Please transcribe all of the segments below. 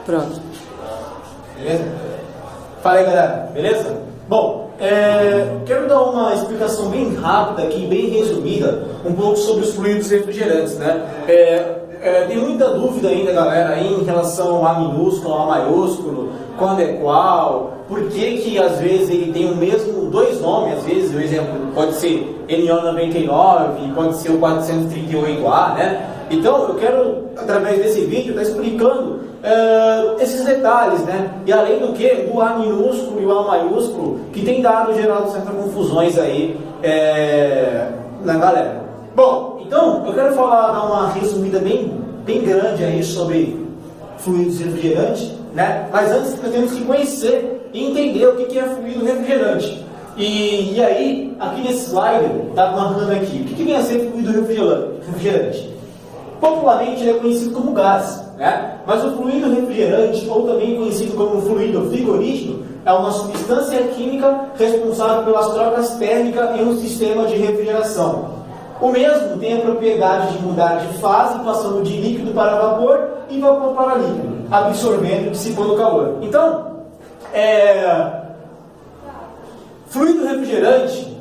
Pronto. Beleza? Fala aí, galera. Beleza? Bom, quero dar uma explicação bem rápida aqui, bem resumida, um pouco sobre os fluidos refrigerantes, né? Tem muita dúvida ainda, galera, aí em relação a minúsculo, a maiúsculo, quando é qual, por que às vezes ele tem o mesmo, dois nomes, às vezes, o exemplo pode ser NO99, pode ser o 438A, né? Então, eu quero, através desse vídeo, estar explicando esses detalhes, né? E além do que, do A minúsculo e o A maiúsculo, que tem gerado certas confusões aí na galera. Bom, então, eu quero dar uma resumida bem grande aí sobre fluidos refrigerantes, né? Mas antes, nós temos que conhecer e entender o que é fluido refrigerante. E aí, aqui nesse slide, está marcando aqui, o que vem a ser fluido refrigerante? Popularmente ele é conhecido como gás, né? Mas o fluido refrigerante, ou também conhecido como fluido frigorígeno, é uma substância química responsável pelas trocas térmicas em um sistema de refrigeração. O mesmo tem a propriedade de mudar de fase, passando de líquido para vapor e vapor para líquido, absorvendo e dissipando o calor. Então, fluido refrigerante,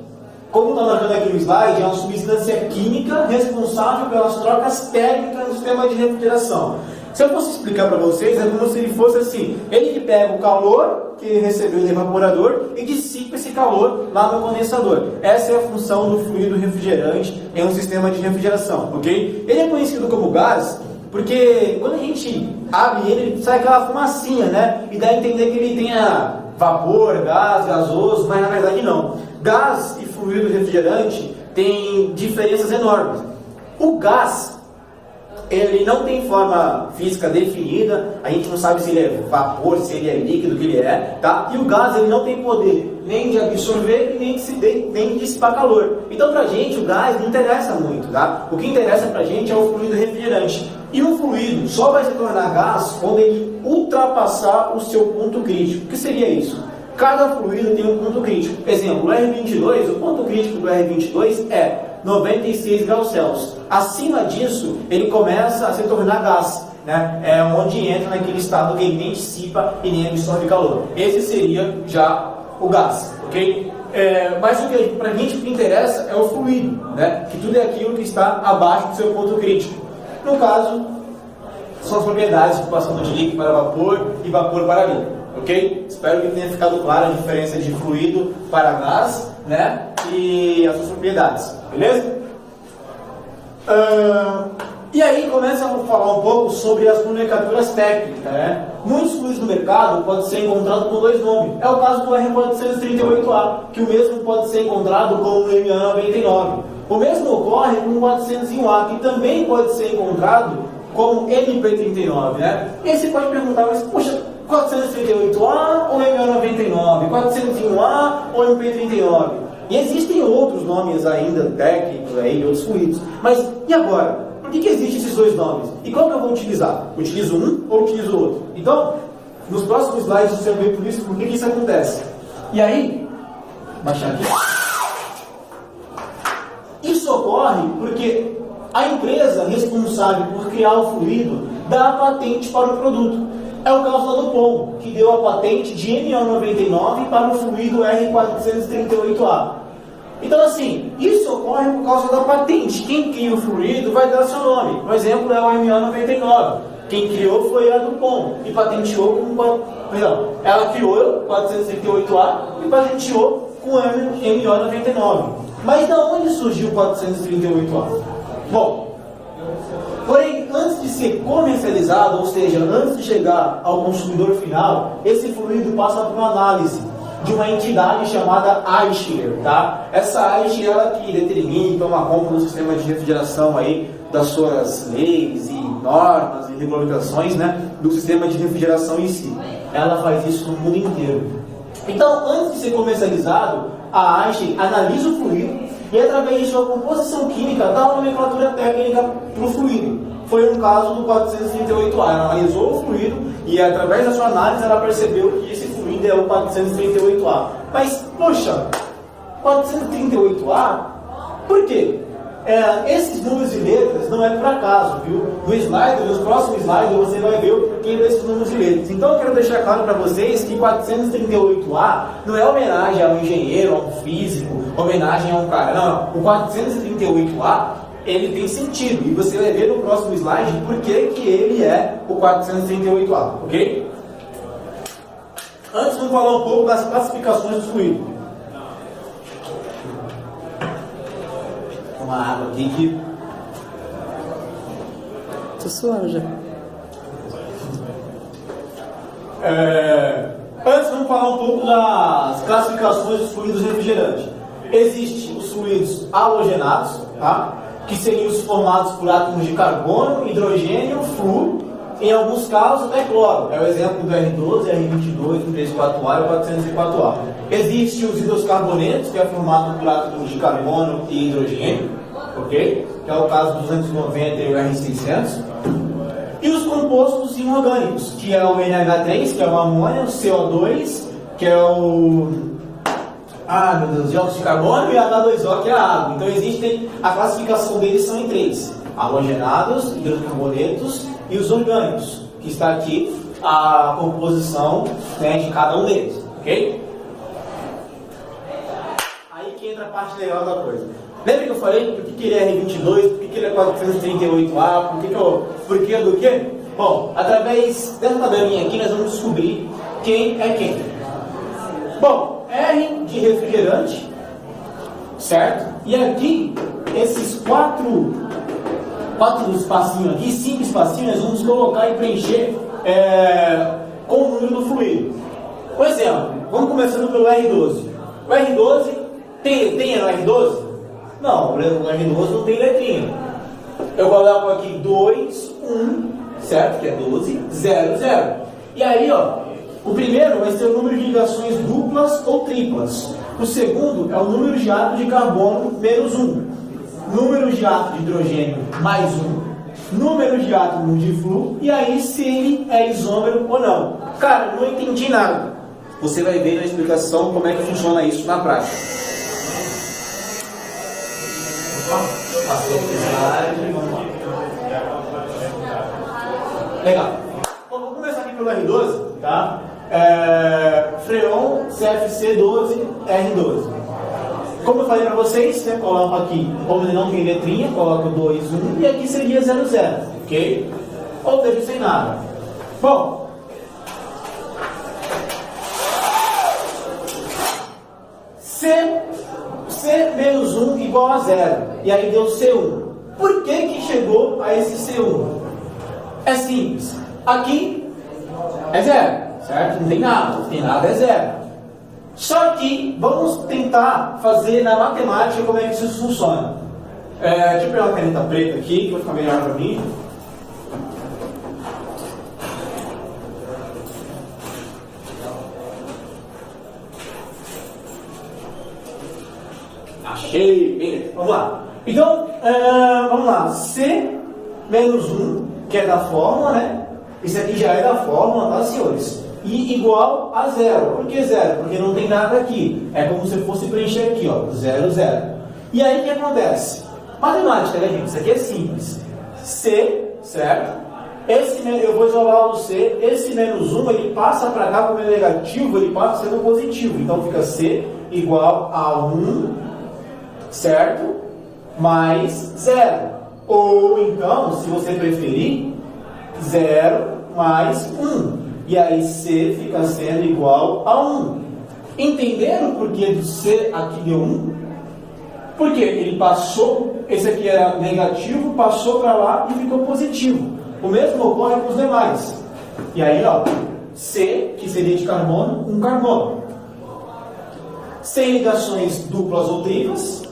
como está marcando aqui no slide, é uma substância química responsável pelas trocas térmicas no sistema de refrigeração. Se eu fosse explicar para vocês, é como se ele fosse assim: ele que pega o calor que ele recebeu do evaporador e dissipa esse calor lá no condensador. Essa é a função do fluido refrigerante em um sistema de refrigeração, ok? Ele é conhecido como gás porque quando a gente abre ele sai aquela fumacinha, né? E dá a entender que ele tenha vapor, gás, gasoso, mas na verdade não. Gás e fluido refrigerante têm diferenças enormes. O gás, ele não tem forma física definida, a gente não sabe se ele é vapor, se ele é líquido, o que ele é, tá? E o gás, ele não tem poder nem de absorver, nem de dissipar calor. Então, pra gente, o gás não interessa muito, tá? O que interessa pra gente é o fluido refrigerante. E o fluido só vai se tornar gás quando ele ultrapassar o seu ponto crítico. O que seria isso? Cada fluido tem um ponto crítico. Exemplo, o R22, o ponto crítico do R22 é 96 graus Celsius. Acima disso, ele começa a se tornar gás, né? É onde entra naquele estado que ele nem dissipa e nem absorve calor. Esse seria já o gás, ok? Mas o que pra gente o que interessa é o fluido, né? Que tudo é aquilo que está abaixo do seu ponto crítico. No caso, são as propriedades de passando de líquido para vapor e vapor para líquido, ok? Espero que tenha ficado clara a diferença de fluido para gás, né? E as suas propriedades, beleza? E aí começa a falar um pouco sobre as nomenclaturas técnicas, né? Muitos fluidos no mercado podem ser encontrados com dois nomes. É o caso do R438A, que o mesmo pode ser encontrado como MA99. O mesmo ocorre com o 401A, que também pode ser encontrado como MP39, né? E aí você pode perguntar, mas poxa, 438A ou MA99? 401A ou MP39? E existem outros nomes ainda técnicos aí de outros fluidos. Mas e agora? Por que existem esses dois nomes? E qual que eu vou utilizar? Utilizo um ou utilizo outro? Então, nos próximos slides você vai ver por que isso acontece. E aí, baixar aqui. Isso ocorre porque a empresa responsável por criar o fluido dá a patente para o produto. É o caso da Dupont, que deu a patente de MO99 para o fluido R438A. Então, assim, isso ocorre por causa da patente. Quem cria o fluido vai dar seu nome. Por exemplo, é o MO99. Quem criou foi a Dupont e patenteou com... Perdão, ela criou o 438A e patenteou com o MO99. Mas de onde surgiu o 438A? Bom, porém, antes de ser comercializado, ou seja, antes de chegar ao consumidor final, esse fluido passa por uma análise de uma entidade chamada Eicher, tá? Essa Eicher, ela que determina, toma conta do sistema de refrigeração aí, das suas leis e normas e regulamentações, né, do sistema de refrigeração em si. Ela faz isso no mundo inteiro. Então, antes de ser comercializado, a Eicher analisa o fluido e, através de sua composição química, dá uma nomenclatura técnica para o fluido. Foi no caso do 438A. Ela analisou o fluido e, através da sua análise, ela percebeu que esse fluido é o 438A. Mas, poxa, 438A? Por quê? esses números e letras não é por acaso, viu? No slide, nos próximos slides, você vai ver o porquê desses números e letras. Então, eu quero deixar claro para vocês que 438A não é homenagem a um engenheiro, a um físico, homenagem a um cara. Não, o 438A, ele tem sentido. E você vai ver no próximo slide por que ele é o 438A, ok? Antes, vamos falar um pouco das classificações do fluido. Uma água aqui que... Tô suando já. Antes, vamos falar um pouco das classificações dos fluidos refrigerantes. Existem os fluidos halogenados, tá? Que seriam os formados por átomos de carbono, hidrogênio, flúor, em alguns casos até cloro. É o exemplo do R12, R22, o 34A e o 404A. Existem os hidroscarbonetos, que é formado por átomos de carbono e hidrogênio, ok? Que é o caso do 290 e o R600. E os compostos inorgânicos, que é o NH3, que é o amônio, o CO2, que é o... meu Deus, dióxido de carbono, e H2O, que é a água. Então existem, a classificação deles são em três: halogenados, hidrocarbonetos e os orgânicos, que está aqui a composição, né, de cada um deles, ok? Aí que entra a parte legal da coisa. Lembra que eu falei por que ele é R22, por que ele é 438A, por que do quê? Bom, através dessa tabelinha aqui nós vamos descobrir quem é quem. Bom, R de refrigerante, certo? E aqui, esses quatro espacinhos aqui, 5 espacinhos, nós vamos colocar e preencher com o número do fluido. Por exemplo, vamos começando pelo R12. O R12, tem no R12? Não, o R12 não tem letrinha. Eu coloco aqui 2, 1, certo? Que é 12, 0, 0. E aí, ó, o primeiro vai ser o número de ligações duplas ou triplas. O segundo é o número de átomos de carbono menos 1. Número de átomos de hidrogênio mais 1. Número de átomos de flúor. E aí, se ele é isômero ou não. Cara, não entendi nada. Você vai ver na explicação como é que funciona isso na prática. Passou o slide, vamos lá. Legal. Bom, vamos começar aqui pelo R12, tá? Freon CFC12 R12. Como eu falei para vocês, você coloca aqui, como ele não tem letrinha, coloca 2, 1 e aqui seria 00, ok? Ou deixa sem nada. Bom, C menos 1 igual a 0. E aí deu C1. Por que chegou a esse C1? É simples. Aqui é 0, certo? Não tem nada, é 0. Só que vamos tentar fazer na matemática como é que isso funciona. Deixa eu pegar uma caneta preta aqui, que vai ficar melhor para mim. Achei, beleza, vamos lá. Então, vamos lá. C menos 1, que é da fórmula, né? Isso aqui já é da fórmula, tá, senhores? E igual a 0. Por que 0? Porque não tem nada aqui. É como se fosse preencher aqui, ó, 0, 0. E aí o que acontece? Matemática, né, gente? Isso aqui é simples. C, certo? Eu vou isolar o C. Esse menos 1, ele passa para cá como é negativo, ele passa a ser um positivo. Então fica C igual a 1, certo? Mais 0. Ou então, se você preferir, 0 mais 1. E aí C fica sendo igual a 1. Entenderam o porquê do C aqui deu 1? Porque ele passou, esse aqui era negativo, passou para lá e ficou positivo. O mesmo ocorre com os demais. E aí, ó, C, que seria de carbono, um carbono. Sem ligações duplas ou triplas.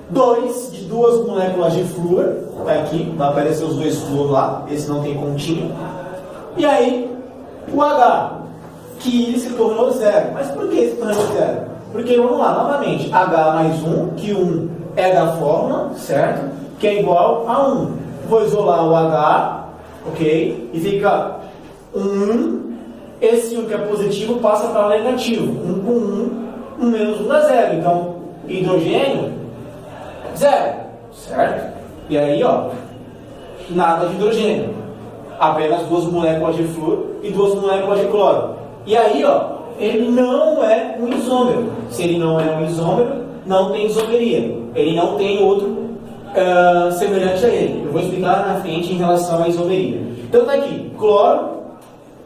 2 de 2 moléculas de flúor, tá aqui, vai aparecer os 2 flúor lá, esse não tem continho. E aí, o H, que ele se tornou 0. Mas por que se tornou 0? Porque, vamos lá, novamente, H mais 1, que 1 é da fórmula, certo? Que é igual a 1. Vou isolar o H, ok? E fica 1, esse 1 que é positivo passa para negativo. 1 com 1, 1 menos 1 dá 0. Então, hidrogênio Zero, certo? E aí, ó, nada de hidrogênio. Apenas 2 moléculas de flúor e 2 moléculas de cloro. E aí, ó, ele não é um isômero. Se ele não é um isômero, não tem isomeria. Ele não tem outro semelhante a ele. Eu vou explicar na frente em relação à isomeria. Então tá aqui, cloro,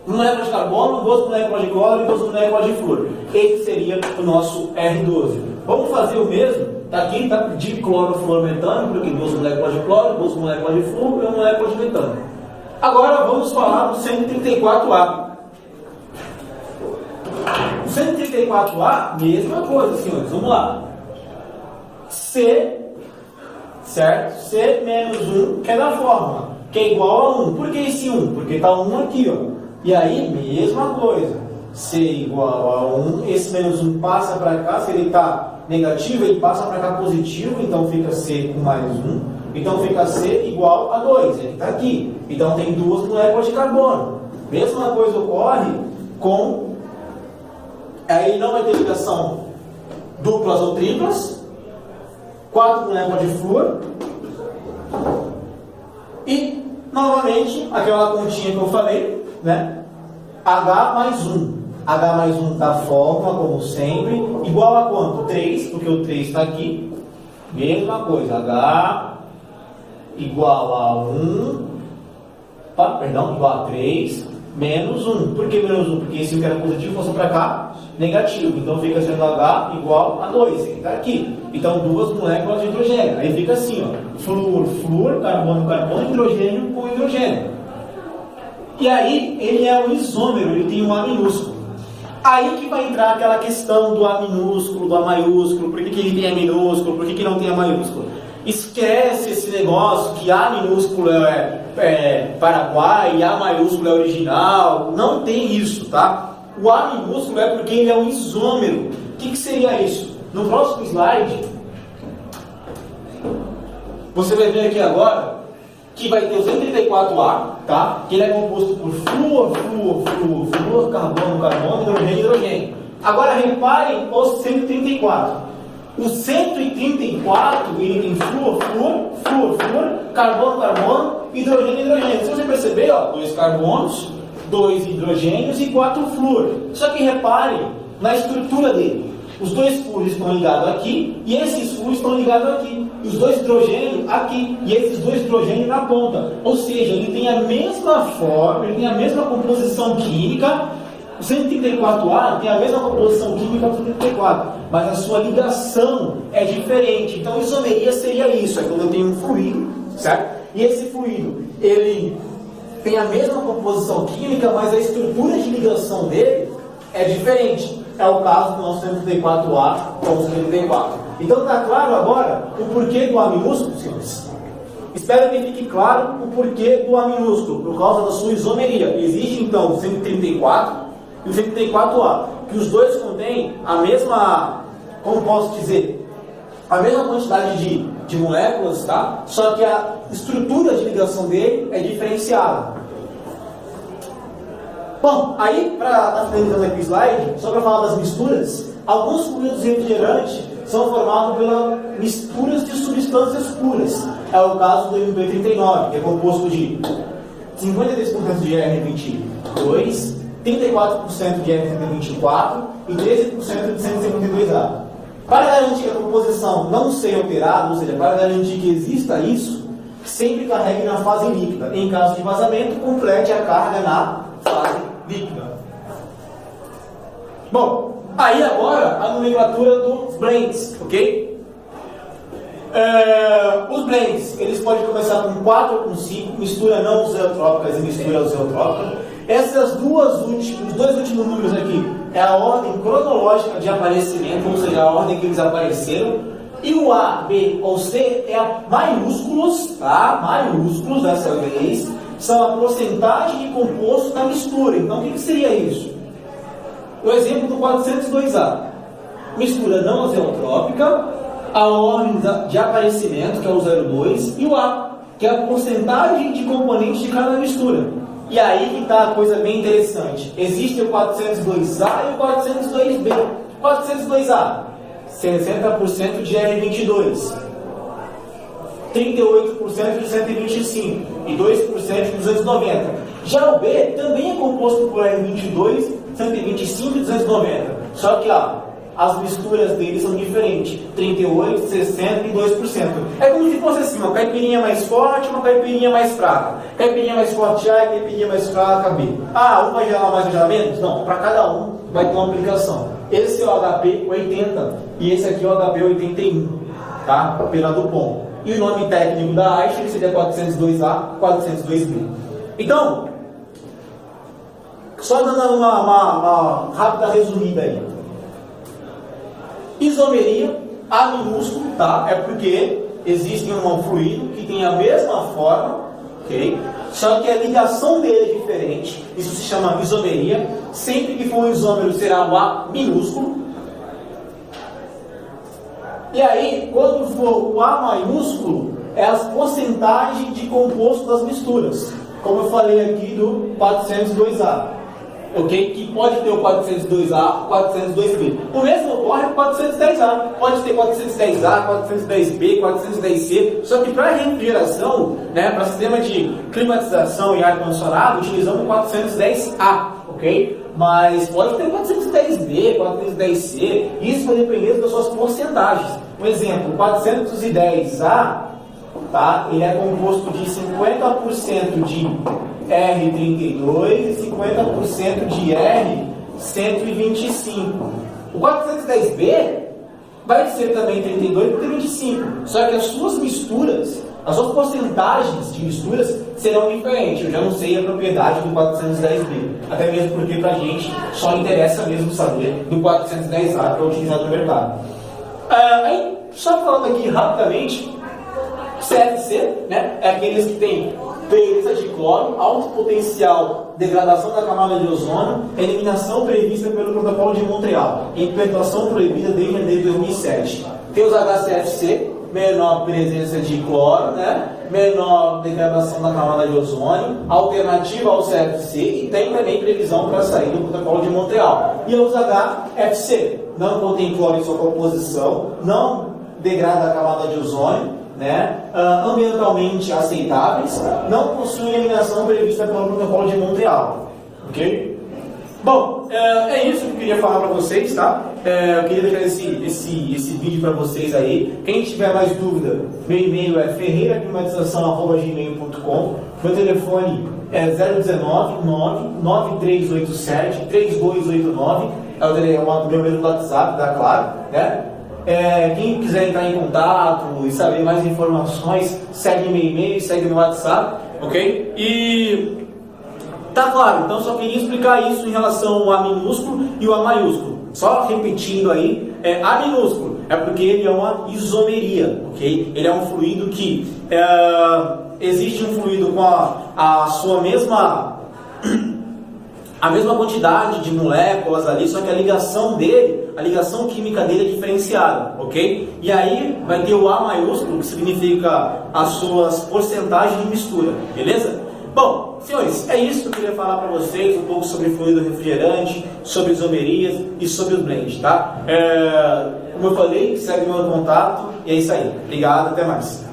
moléculas de carbono, 2 moléculas de cloro e 2 moléculas de flúor. Esse seria o nosso R12. Vamos fazer o mesmo? Tá aqui, tá de clorofluormetano, porque 2 moléculas de cloro, 2 moléculas de flúor e 1 molécula de metano. Agora vamos falar do 134A. O 134A, mesma coisa, senhores. Vamos lá. C, certo? C menos 1, que é da fórmula, que é igual a 1. Por que esse 1? Porque está 1 aqui, ó. E aí, mesma coisa. C igual a 1, esse menos 1 passa para cá. Se ele está negativo, ele passa para cá positivo, então fica C com mais 1. Então fica C igual a 2, ele está aqui. Então tem 2 moléculas de carbono. Mesma coisa ocorre com... Aí não vai ter ligação duplas ou triplas. 4 moléculas de flúor. E, novamente, aquela continha que eu falei, né? H mais 1. H mais 1 da fórmula, como sempre. Igual a quanto? 3, porque o 3 está aqui. Mesma coisa. H igual a 1, igual a 3, menos 1. Por que menos 1? Porque esse 1 que era positivo fosse para cá, negativo. Então fica sendo H igual a 2, esse que está aqui. Então 2 moléculas de hidrogênio. Aí fica assim, ó, flúor, flúor, carbono, carbono, hidrogênio com hidrogênio. E aí ele é um isômero, ele tem um A minúsculo. Aí que vai entrar aquela questão do A minúsculo, do A maiúsculo, por que ele tem A minúsculo, por que não tem A maiúsculo. Esquece esse negócio que A minúsculo é Paraguai e A maiúsculo é original. Não tem isso, tá? O A minúsculo é porque ele é um isômero. O que seria isso? No próximo slide, você vai ver aqui agora que vai ter o 134A, tá? Que ele é composto por flúor, flúor, flúor, flúor, carbono, carbono, hidrogênio, hidrogênio. Agora reparem os 134. O 134, ele tem flúor, flúor, flúor, flúor, carbono, carbono, hidrogênio, hidrogênio. Se você perceber, ó, 2 carbonos, 2 hidrogênios e 4 flúor. Só que reparem na estrutura dele. Os 2 flúores estão ligados aqui e esses flúores estão ligados aqui. E os 2 hidrogênios aqui e esses 2 hidrogênios na ponta. Ou seja, ele tem a mesma forma, ele tem a mesma composição química. O 134A tem a mesma composição química do 134, mas a sua ligação é diferente. Então, isomeria seria isso, é quando eu tenho um fluido, certo? E esse fluido, ele tem a mesma composição química, mas a estrutura de ligação dele é diferente. É o caso do nosso 134A com o 134. Então, está claro agora o porquê do A minúsculo, senhores? Espero que fique claro o porquê do A minúsculo, por causa da sua isomeria. Existe, então, o 134 e o 134A, que os dois contêm a mesma, como posso dizer, a mesma quantidade de moléculas, tá? Só que a estrutura de ligação dele é diferenciada. Bom, aí, para estar finalizando aqui o slide, só para falar das misturas, alguns fluidos refrigerantes são formados pelas misturas de substâncias puras. É o caso do MP39, que é composto de 53% de R22, 34% de R124 e 13% de 152A. Para garantir que a composição não seja alterada, ou seja, para garantir que exista isso, sempre carregue na fase líquida. Em caso de vazamento, complete a carga na fase líquida. Bom, aí agora a nomenclatura dos blends, ok? Os blends, eles podem começar com 4 ou com 5, mistura não zeotrópicas e mistura zeotrópica. Os dois últimos números aqui é a ordem cronológica de aparecimento, ou seja, a ordem que eles apareceram. E o A, B ou C é a maiúsculos, tá? Maiúsculos dessa vez, são a porcentagem de composto da mistura. Então, o que seria isso? O exemplo do 402A. Mistura não azeotrópica, a ordem de aparecimento, que é o 02, e o A, que é a porcentagem de componentes de cada mistura. E aí que está a coisa bem interessante. Existe o 402A e o 402B. 402A, 60% de R22. 38% de 125 e 2% de 290. Já o B também é composto por R22, 125 e 290. Só que as misturas deles são diferentes, 38, 60 e 2%. É como se fosse assim, uma caipirinha mais forte, uma caipirinha mais fraca. Caipirinha mais forte A e caipirinha mais fraca B. Um vai gerar mais, vai gerar menos? Não, para cada um vai ter uma aplicação. Esse é o HP 80 e esse aqui é o HP 81, tá? Pela Dupont. E o nome técnico da Eicher seria 402A, 402B. Então, só dando uma rápida resumida aí. Isomeria, A minúsculo, tá? É porque existe um fluido que tem a mesma forma, ok? Só que a ligação dele é diferente. Isso se chama isomeria. Sempre que for um isômero será o A minúsculo. E aí, quando for o A maiúsculo, é as porcentagens de composto das misturas. Como eu falei aqui do 402A. Ok? Que pode ter o 402A, 402B. O mesmo ocorre com o 410A. Pode ter 410A, 410B, 410C. Só que para refrigeração, né, para sistema de climatização e ar-condicionado, utilizamos o 410A. Ok? Mas pode ter 410B, 410C. Isso vai depender das suas porcentagens. Um exemplo, o 410A, tá? Ele é composto de 50% de R32 e 50% de R125. O 410B vai ser também 32 e 25. Só que as suas misturas, as suas porcentagens de misturas serão diferentes. Eu já não sei a propriedade do 410B. Até mesmo porque pra gente só interessa mesmo saber do 410A para utilizar no mercado. Aí, só falando aqui rapidamente, CFC, né, é aqueles que têm presença de cloro, alto potencial, degradação da camada de ozônio, eliminação prevista pelo Protocolo de Montreal, implantação proibida desde janeiro de 2007. Tem os HCFC, menor presença de cloro, né, menor degradação da camada de ozônio, alternativa ao CFC, e tem também previsão para sair do Protocolo de Montreal. E os HFC, não contém cloro em sua composição, não degrada a camada de ozônio, né, ambientalmente aceitáveis, não possuem eliminação prevista pelo Protocolo de Montreal. Ok? Bom, é isso que eu queria falar para vocês, tá? Eu queria deixar esse vídeo para vocês aí. Quem tiver mais dúvida, meu e-mail é ferreiraclimatização@gmail.com. Meu telefone é 019 9387 3289. É o meu mesmo WhatsApp, da Claro, né? Quem quiser entrar em contato e saber mais informações, segue meu e-mail, segue meu WhatsApp, ok? E tá claro, então só queria explicar isso em relação ao A minúsculo e o A maiúsculo. Só repetindo aí, A minúsculo é porque ele é uma isomeria, ok? Ele é um fluido que existe um fluido com a sua mesma quantidade de moléculas ali, só que a ligação dele, a ligação química dele é diferenciada, ok? E aí vai ter o A maiúsculo, que significa as suas porcentagens de mistura, beleza? Bom, senhores, é isso que eu queria falar para vocês, um pouco sobre fluido refrigerante, sobre isomerias e sobre os blends, tá? Como eu falei, segue meu contato e é isso aí. Obrigado, até mais.